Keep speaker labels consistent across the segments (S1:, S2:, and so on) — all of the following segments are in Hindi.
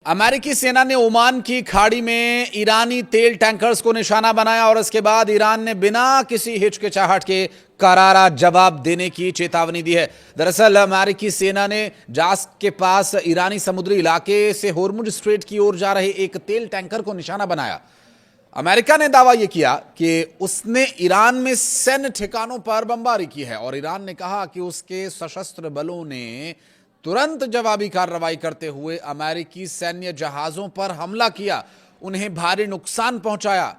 S1: अमेरिकी सेना ने ओमान की खाड़ी में ईरानी तेल टैंकर्स को निशाना बनाया और इसके बाद ईरान ने बिना किसी हिचकिचाहट के करारा जवाब देने की चेतावनी दी है। दरअसल अमेरिकी सेना ने जास्क के पास ईरानी समुद्री इलाके से होर्मुज स्ट्रेट की ओर जा रहे एक तेल टैंकर को निशाना बनाया। अमेरिका ने दावा यह किया कि उसने ईरान में सैन्य ठिकानों पर बमबारी की है और ईरान ने कहा कि उसके सशस्त्र बलों ने तुरंत जवाबी कार्रवाई करते हुए अमेरिकी सैन्य जहाजों पर हमला किया, उन्हें भारी नुकसान पहुंचाया।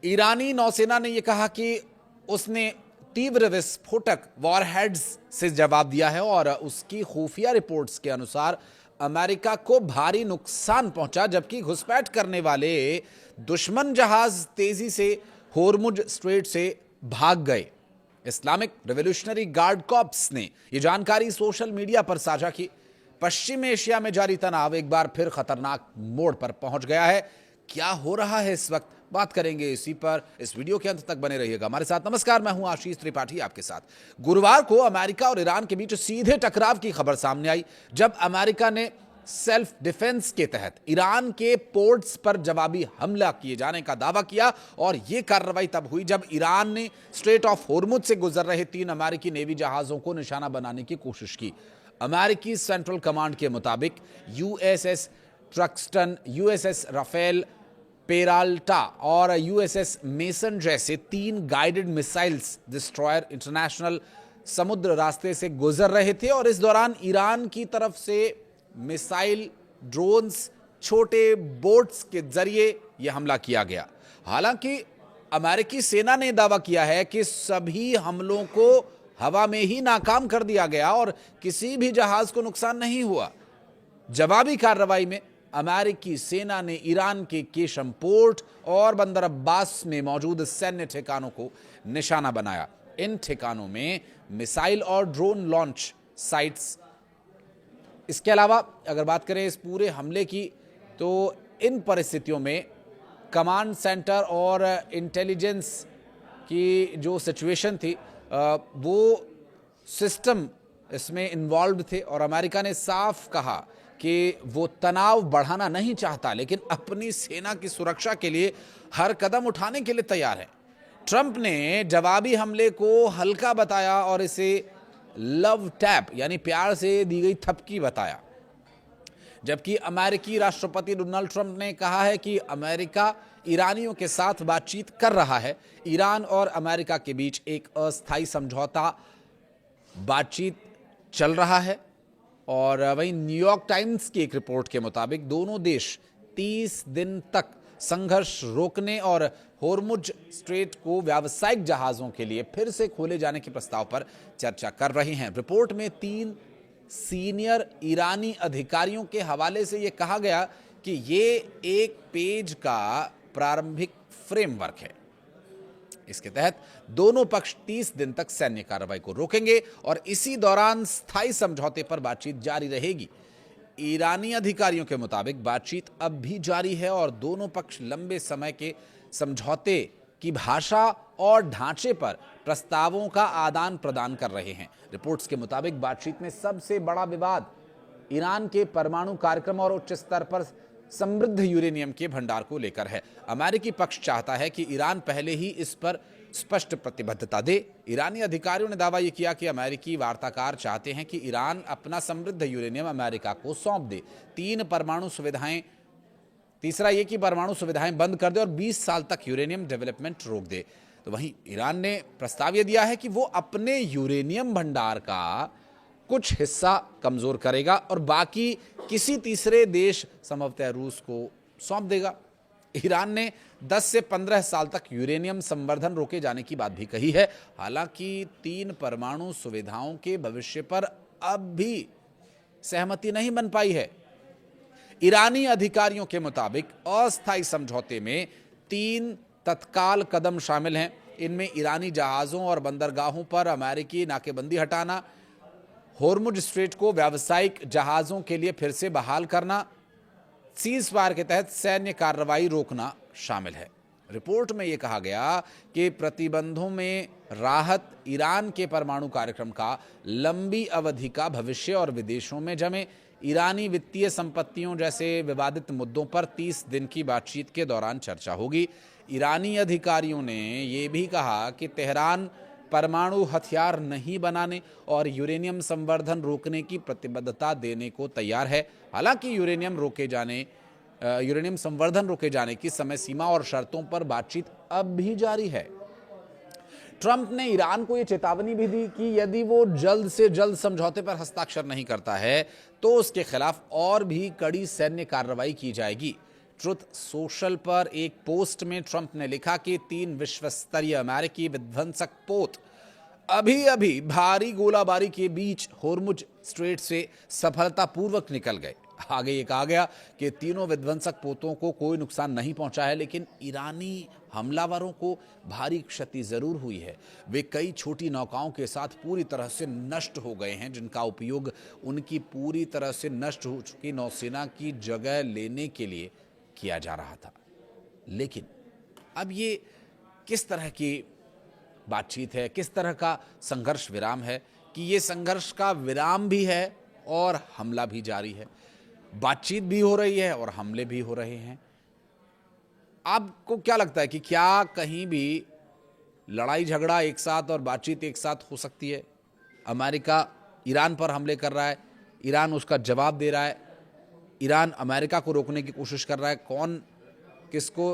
S1: ईरानी नौसेना ने यह कहा कि उसने तीव्र विस्फोटक वॉरहेड्स से जवाब दिया है और उसकी खुफिया रिपोर्ट्स के अनुसार अमेरिका को भारी नुकसान पहुंचा, जबकि घुसपैठ करने वाले दुश्मन जहाज तेजी से होर्मुज स्ट्रेट से भाग गए। इस्लामिक रिवॉल्यूशनरी गार्ड कॉर्प्स ने यह जानकारी सोशल मीडिया पर साझा की। पश्चिम एशिया में जारी तनाव एक बार फिर खतरनाक मोड़ पर पहुंच गया है। क्या हो रहा है इस वक्त, बात करेंगे इसी पर। इस वीडियो के अंत तक बने रहिएगा हमारे साथ। नमस्कार, मैं हूं आशीष त्रिपाठी आपके साथ। गुरुवार को अमेरिका और ईरान के बीच सीधे टकराव की खबर सामने आई, जब अमेरिका ने सेल्फ डिफेंस के तहत ईरान के पोर्ट्स पर जवाबी हमला किए जाने का दावा किया। और यह कार्रवाई तब हुई जब ईरान ने स्ट्रेट ऑफ होर्मुज से गुजर रहे 3 अमेरिकी नेवी जहाजों को निशाना बनाने की कोशिश की। अमेरिकी सेंट्रल कमांड के मुताबिक USS Truxtun, USS Rafael, Peralta और यूएसएस मेसन जैसे 3 गाइडेड मिसाइल्स डिस्ट्रॉयर इंटरनेशनल समुद्र रास्ते से गुजर रहे थे और इस दौरान ईरान की तरफ से मिसाइल, ड्रोन्स, छोटे बोट्स के जरिए यह हमला किया गया। हालांकि अमेरिकी सेना ने दावा किया है कि सभी हमलों को हवा में ही नाकाम कर दिया गया और किसी भी जहाज को नुकसान नहीं हुआ। जवाबी कार्रवाई में अमेरिकी सेना ने ईरान के केशम पोर्ट और बंदर अब्बास में मौजूद सैन्य ठिकानों को निशाना बनाया। इन ठिकानों में मिसाइल और ड्रोन लॉन्च साइट्स। इसके अलावा अगर बात करें इस पूरे हमले की, तो इन परिस्थितियों में कमांड सेंटर और इंटेलिजेंस की जो सिचुएशन थी वो सिस्टम इसमें इन्वॉल्व थे और अमेरिका ने साफ कहा कि वो तनाव बढ़ाना नहीं चाहता, लेकिन अपनी सेना की सुरक्षा के लिए हर कदम उठाने के लिए तैयार है। ट्रंप ने जवाबी हमले को हल्का बताया और इसे लव टैप यानी प्यार से दी गई थपकी बताया, जबकि अमेरिकी राष्ट्रपति डोनाल्ड ट्रंप ने कहा है कि अमेरिका ईरानियों के साथ बातचीत कर रहा है। ईरान और अमेरिका के बीच एक अस्थायी समझौता बातचीत चल रहा है और वहीं न्यूयॉर्क टाइम्स की एक रिपोर्ट के मुताबिक दोनों देश 30 दिन तक संघर्ष रोकने और होर्मुज स्ट्रेट को व्यावसायिक जहाजों के लिए फिर से खोले जाने के प्रस्ताव पर चर्चा कर रहे हैं। रिपोर्ट में 3 सीनियर ईरानी अधिकारियों के हवाले से यह कहा गया कि यह एक पेज का प्रारंभिक फ्रेमवर्क है। इसके तहत दोनों पक्ष 30 दिन तक सैन्य कार्रवाई को रोकेंगे और इसी दौरान स्थायी समझौते पर बातचीत जारी रहेगी। ईरानी अधिकारियों के मुताबिक बातचीत अब भी जारी है और दोनों पक्ष लंबे समय के समझौते की भाषा और ढांचे पर प्रस्तावों का आदान प्रदान कर रहे हैं। रिपोर्ट्स के मुताबिक बातचीत में सबसे बड़ा विवाद ईरान के परमाणु कार्यक्रम और उच्च स्तर पर समृद्ध यूरेनियम के भंडार को लेकर है। अमेरिकी पक्ष चाहता है कि ईरान पहले ही इस पर स्पष्ट प्रतिबद्धता दे। ईरानी अधिकारियों ने दावा यह किया कि अमेरिकी वार्ताकार चाहते हैं कि ईरान अपना समृद्ध यूरेनियम अमेरिका को सौंप दे। तीसरा ये कि परमाणु सुविधाएं बंद कर दे और 20 साल तक यूरेनियम डेवलपमेंट रोक दे। तो वहीं ईरान ने प्रस्ताव यह दिया है कि वो अपने यूरेनियम भंडार का कुछ हिस्सा कमजोर करेगा और बाकी किसी तीसरे देश, संभवतः रूस को सौंप देगा। ईरान ने 10 से 15 साल तक यूरेनियम संवर्धन रोके जाने की बात भी कही है। हालांकि 3 परमाणु सुविधाओं के भविष्य पर अब भी सहमति नहीं बन पाई है। ईरानी अधिकारियों के मुताबिक अस्थायी समझौते में 3 तत्काल कदम शामिल हैं। इनमें ईरानी जहाजों और बंदरगाहों पर अमेरिकी नाकेबंदी हटाना, होर्मुज स्ट्रेट को व्यावसायिक जहाजों के लिए फिर से बहाल करना, सीज फायर के तहत सैन्य कार्रवाई रोकना शामिल है। रिपोर्ट में यह कहा गया कि प्रतिबंधों में राहत ईरान के परमाणु कार्यक्रम का लंबी अवधि का भविष्य और विदेशों में जमे ईरानी वित्तीय संपत्तियों जैसे विवादित मुद्दों पर 30 दिन की बातचीत के दौरान चर्चा होगी। ईरानी अधिकारियों ने ये भी कहा कि तेहरान परमाणु हथियार नहीं बनाने और यूरेनियम संवर्धन रोकने की प्रतिबद्धता देने को तैयार है। हालांकि यूरेनियम संवर्धन रोके जाने की समय सीमा और शर्तों पर बातचीत अब भी जारी है। ट्रंप ने ईरान को यह चेतावनी भी दी कि यदि वो जल्द से जल्द समझौते पर हस्ताक्षर नहीं करता है तो उसके खिलाफ और भी कड़ी सैन्य कार्रवाई की जाएगी। ट्रुथ सोशल पर एक पोस्ट में ट्रंप ने लिखा कि 3 विश्व स्तरीय अमेरिकी विध्वंसक पोत अभी अभी भारी गोलाबारी के बीच होर्मुज स्ट्रेट से सफलतापूर्वक निकल गए। आगे ये कहा गया कि तीनों विध्वंसक पोतों को कोई नुकसान नहीं पहुंचा है, लेकिन ईरानी हमलावरों को भारी क्षति जरूर हुई है। वे कई छोटी नौकाओं के साथ पूरी तरह से नष्ट हो गए हैं, जिनका उपयोग उनकी पूरी तरह से नष्ट हो चुकी नौसेना की जगह लेने के लिए किया जा रहा था। लेकिन अब ये किस तरह की बातचीत है, किस तरह का संघर्ष विराम है कि ये संघर्ष का विराम भी है और हमला भी जारी है। बातचीत भी हो रही है और हमले भी हो रहे हैं। आपको क्या लगता है कि क्या कहीं भी लड़ाई झगड़ा एक साथ और बातचीत एक साथ हो सकती है? अमेरिका ईरान पर हमले कर रहा है, ईरान उसका जवाब दे रहा है, ईरान अमेरिका को रोकने की कोशिश कर रहा है। कौन किसको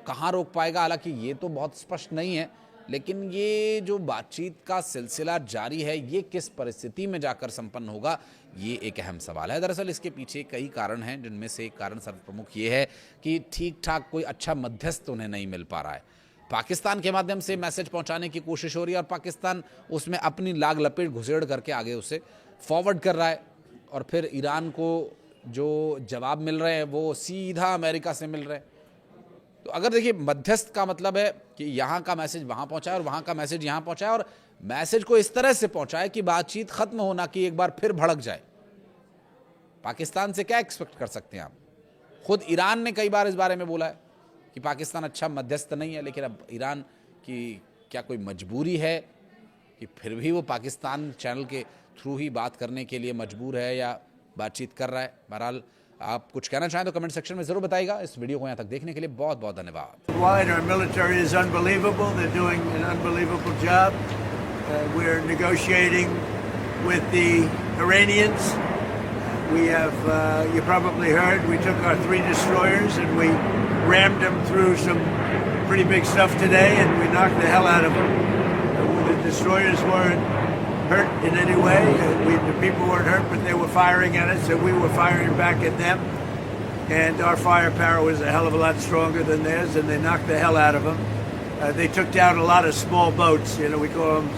S1: कहां रोक पाएगा, हालांकि ये तो बहुत स्पष्ट नहीं है, लेकिन ये जो बातचीत का सिलसिला जारी है ये किस परिस्थिति में जाकर संपन्न होगा, ये एक अहम सवाल है। दरअसल इसके पीछे कई कारण हैं, जिनमें से एक कारण सर्वप्रमुख ये है कि ठीक ठाक कोई अच्छा मध्यस्थ उन्हें नहीं मिल पा रहा है। पाकिस्तान के माध्यम से मैसेज पहुंचाने की कोशिश हो रही है और पाकिस्तान उसमें अपनी लाग लपेट घुसेड़ करके आगे उसे फॉरवर्ड कर रहा है, और फिर ईरान को जो जवाब मिल रहे हैं वो सीधा अमेरिका से मिल रहे हैं। तो अगर देखिए, मध्यस्थ का मतलब है कि यहाँ का मैसेज वहाँ पहुँचाए और वहाँ का मैसेज यहाँ पहुँचाए, और मैसेज को इस तरह से पहुँचाए कि बातचीत खत्म होना कि एक बार फिर भड़क जाए। पाकिस्तान से क्या एक्सपेक्ट कर सकते हैं आप? खुद ईरान ने कई बार इस बारे में बोला है कि पाकिस्तान अच्छा मध्यस्थ नहीं है, लेकिन अब ईरान की क्या कोई मजबूरी है कि फिर भी वो पाकिस्तान चैनल के थ्रू ही बात करने के लिए मजबूर है या बातचीत कर रहा है? बहरहाल आप कुछ कहना चाहें तो कमेंट सेक्शन में जरूर बताइएगा। इस वीडियो को यहाँ तक देखने के लिए बहुत बहुत धन्यवाद।
S2: Our military is unbelievable. They're doing an unbelievable job. We're negotiating with the Iranians. We have, you probably heard, we took our 3 destroyers and we rammed them through some pretty big stuff today, and we knocked the hell out of them. The destroyers weren't hurt in any way. The people weren't hurt, but they were firing at us, and we were firing back at them. And our firepower was a hell of a lot stronger than theirs, and they knocked the hell out of them. They took down a lot of small boats. You know, we call them